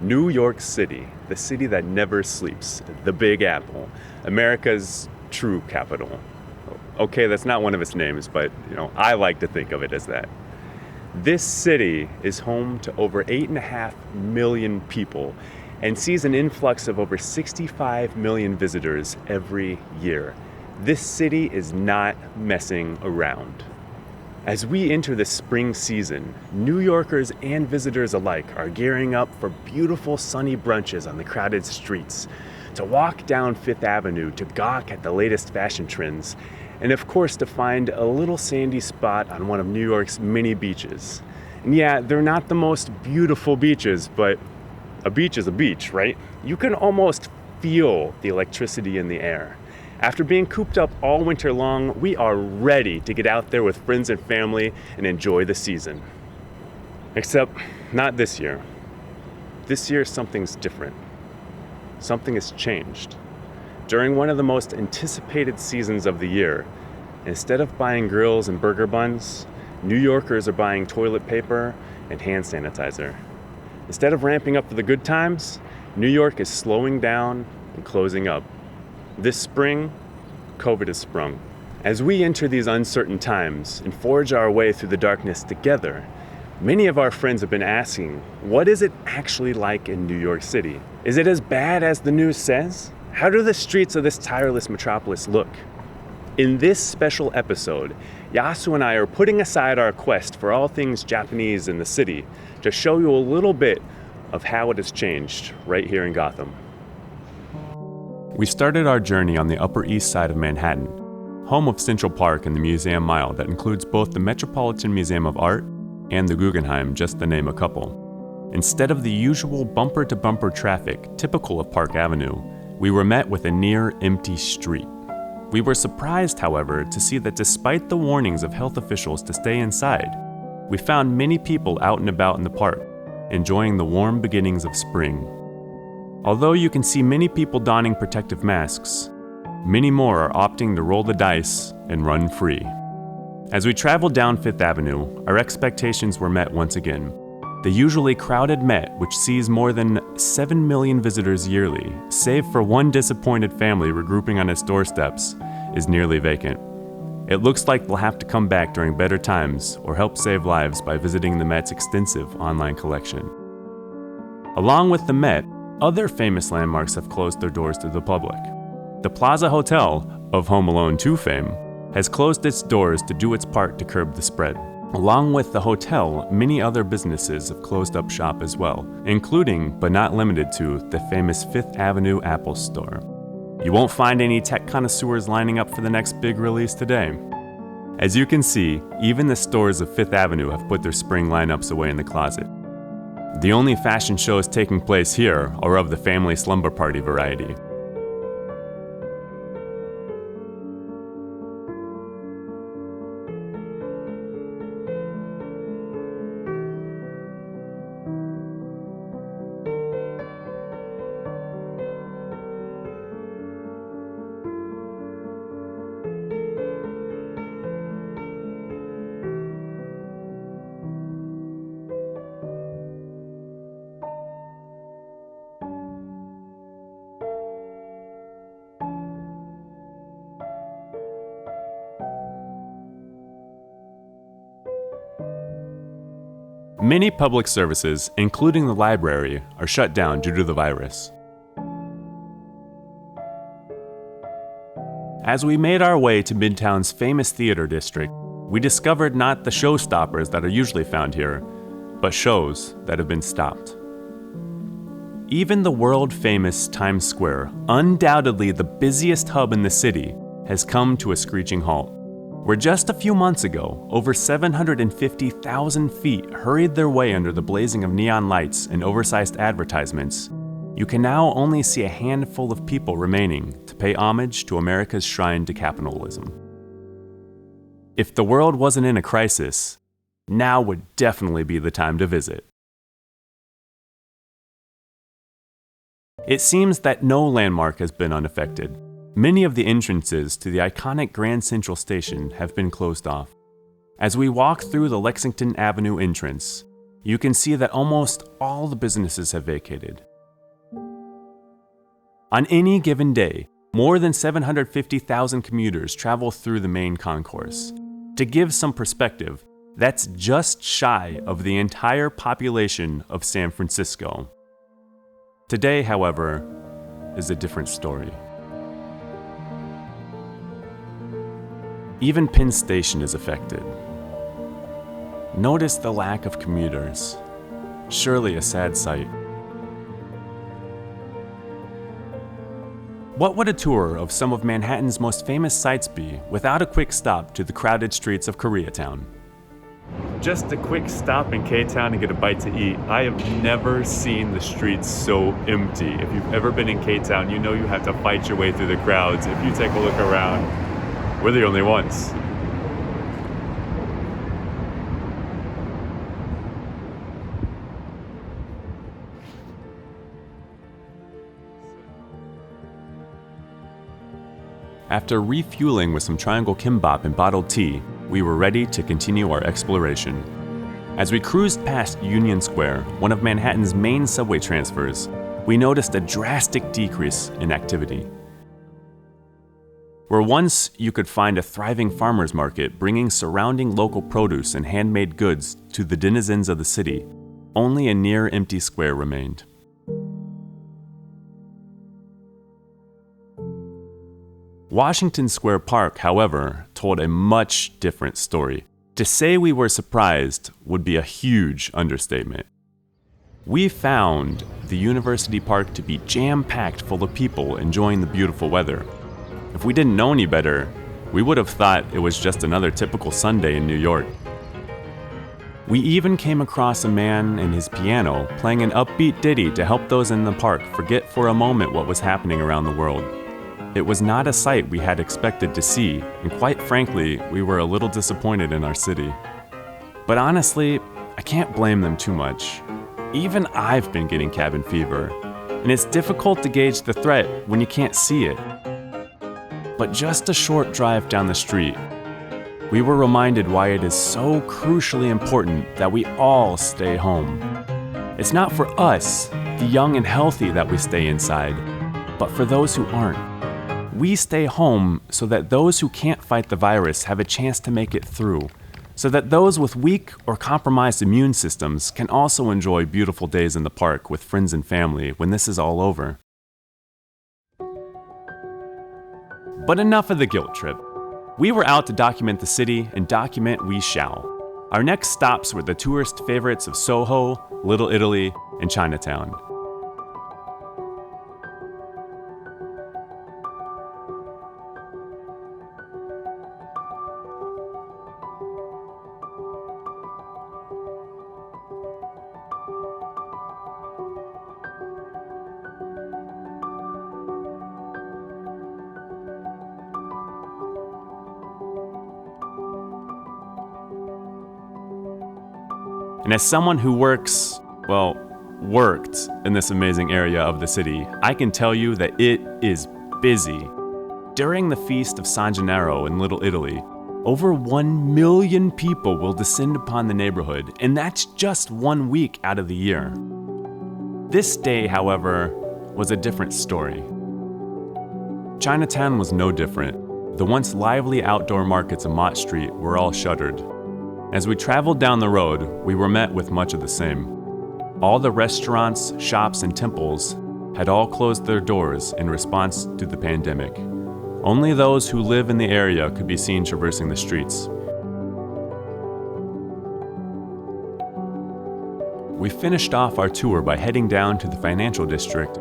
New York City, the city that never sleeps, the Big Apple, America's true capital. Okay, that's not one of its names, but I like to think of it as that. This city is home to over 8.5 million people and sees an influx of over 65 million visitors every year. This city is not messing around. As we enter the spring season, New Yorkers and visitors alike are gearing up for beautiful sunny brunches on the crowded streets, to walk down Fifth Avenue to gawk at the latest fashion trends, and of course to find a little sandy spot on one of New York's many beaches. And yeah, they're not the most beautiful beaches, but a beach is a beach, right? You can almost feel the electricity in the air. After being cooped up all winter long, we are ready to get out there with friends and family and enjoy the season. Except not this year. This year something's different. Something has changed. During one of the most anticipated seasons of the year, instead of buying grills and burger buns, New Yorkers are buying toilet paper and hand sanitizer. Instead of ramping up for the good times, New York is slowing down and closing up. This spring, COVID has sprung. As we enter these uncertain times and forge our way through the darkness together, many of our friends have been asking, what is it actually like in New York City? Is it as bad as the news says? How do the streets of this tireless metropolis look? In this special episode, Yasu and I are putting aside our quest for all things Japanese in the city to show you a little bit of how it has changed right here in Gotham. We started our journey on the Upper East Side of Manhattan, home of Central Park and the Museum Mile that includes both the Metropolitan Museum of Art and the Guggenheim, just to name a couple. Instead of the usual bumper-to-bumper traffic typical of Park Avenue, we were met with a near-empty street. We were surprised, however, to see that despite the warnings of health officials to stay inside, we found many people out and about in the park, enjoying the warm beginnings of spring. Although you can see many people donning protective masks, many more are opting to roll the dice and run free. As we traveled down Fifth Avenue, our expectations were met once again. The usually crowded Met, which sees more than 7 million visitors yearly, save for one disappointed family regrouping on its doorsteps, is nearly vacant. It looks like they'll have to come back during better times or help save lives by visiting the Met's extensive online collection. Along with the Met, other famous landmarks have closed their doors to the public. The Plaza Hotel, of Home Alone 2 fame, has closed its doors to do its part to curb the spread. Along with the hotel, many other businesses have closed up shop as well, including, but not limited to, the famous Fifth Avenue Apple Store. You won't find any tech connoisseurs lining up for the next big release today. As you can see, even the stores of Fifth Avenue have put their spring lineups away in the closet. The only fashion shows taking place here are of the family slumber party variety. Many public services, including the library, are shut down due to the virus. As we made our way to Midtown's famous theater district, we discovered not the showstoppers that are usually found here, but shows that have been stopped. Even the world-famous Times Square, undoubtedly the busiest hub in the city, has come to a screeching halt. Where just a few months ago, over 750,000 feet hurried their way under the blazing of neon lights and oversized advertisements, you can now only see a handful of people remaining to pay homage to America's shrine to capitalism. If the world wasn't in a crisis, now would definitely be the time to visit. It seems that no landmark has been unaffected. Many of the entrances to the iconic Grand Central Station have been closed off. As we walk through the Lexington Avenue entrance, you can see that almost all the businesses have vacated. On any given day, more than 750,000 commuters travel through the main concourse. To give some perspective, that's just shy of the entire population of San Francisco. Today, however, is a different story. Even Penn Station is affected. Notice the lack of commuters. Surely a sad sight. What would a tour of some of Manhattan's most famous sights be without a quick stop to the crowded streets of Koreatown? Just a quick stop in K-Town to get a bite to eat. I have never seen the streets so empty. If you've ever been in K-Town, you know you have to fight your way through the crowds. If you take a look around, we're the only ones. After refueling with some triangle kimbap and bottled tea, we were ready to continue our exploration. As we cruised past Union Square, one of Manhattan's main subway transfers, we noticed a drastic decrease in activity. Where once you could find a thriving farmer's market bringing surrounding local produce and handmade goods to the denizens of the city, only a near-empty square remained. Washington Square Park, however, told a much different story. To say we were surprised would be a huge understatement. We found the University Park to be jam-packed full of people enjoying the beautiful weather. If we didn't know any better, we would have thought it was just another typical Sunday in New York. We even came across a man and his piano playing an upbeat ditty to help those in the park forget for a moment what was happening around the world. It was not a sight we had expected to see, and quite frankly, we were a little disappointed in our city. But honestly, I can't blame them too much. Even I've been getting cabin fever, and it's difficult to gauge the threat when you can't see it. But just a short drive down the street, we were reminded why it is so crucially important that we all stay home. It's not for us, the young and healthy, that we stay inside, but for those who aren't. We stay home so that those who can't fight the virus have a chance to make it through, so that those with weak or compromised immune systems can also enjoy beautiful days in the park with friends and family when this is all over. But enough of the guilt trip. We were out to document the city, and document we shall. Our next stops were the tourist favorites of Soho, Little Italy, and Chinatown. And as someone who worked in this amazing area of the city, I can tell you that it is busy. During the Feast of San Gennaro in Little Italy, over 1 million people will descend upon the neighborhood, and that's just 1 week out of the year. This day, however, was a different story. Chinatown was no different. The once lively outdoor markets of Mott Street were all shuttered. As we traveled down the road, we were met with much of the same. All the restaurants, shops, and temples had all closed their doors in response to the pandemic. Only those who live in the area could be seen traversing the streets. We finished off our tour by heading down to the financial district.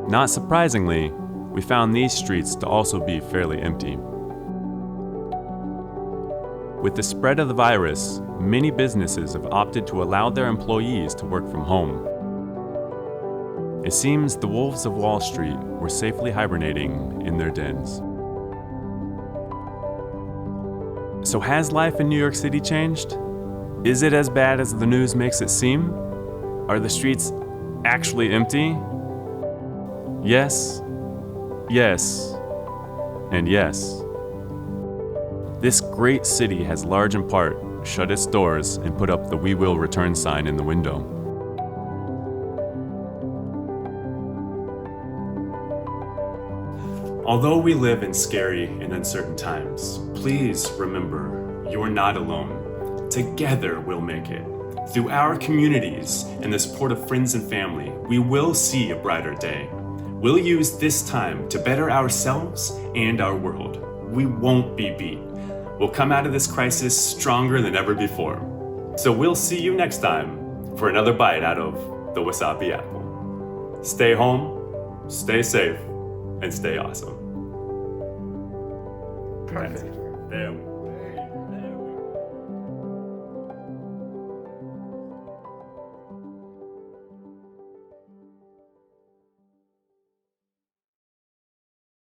Not surprisingly, we found these streets to also be fairly empty. With the spread of the virus, many businesses have opted to allow their employees to work from home. It seems the wolves of Wall Street were safely hibernating in their dens. So has life in New York City changed? Is it as bad as the news makes it seem? Are the streets actually empty? Yes, yes, and yes. This great city has large in part shut its doors and put up the "We Will Return" sign in the window. Although we live in scary and uncertain times, please remember you're not alone. Together we'll make it. Through our communities and the support of friends and family, we will see a brighter day. We'll use this time to better ourselves and our world. We won't be beat. We'll come out of this crisis stronger than ever before. So we'll see you next time for another bite out of the wasabi apple. Stay home, stay safe, and stay awesome. Perfect. There.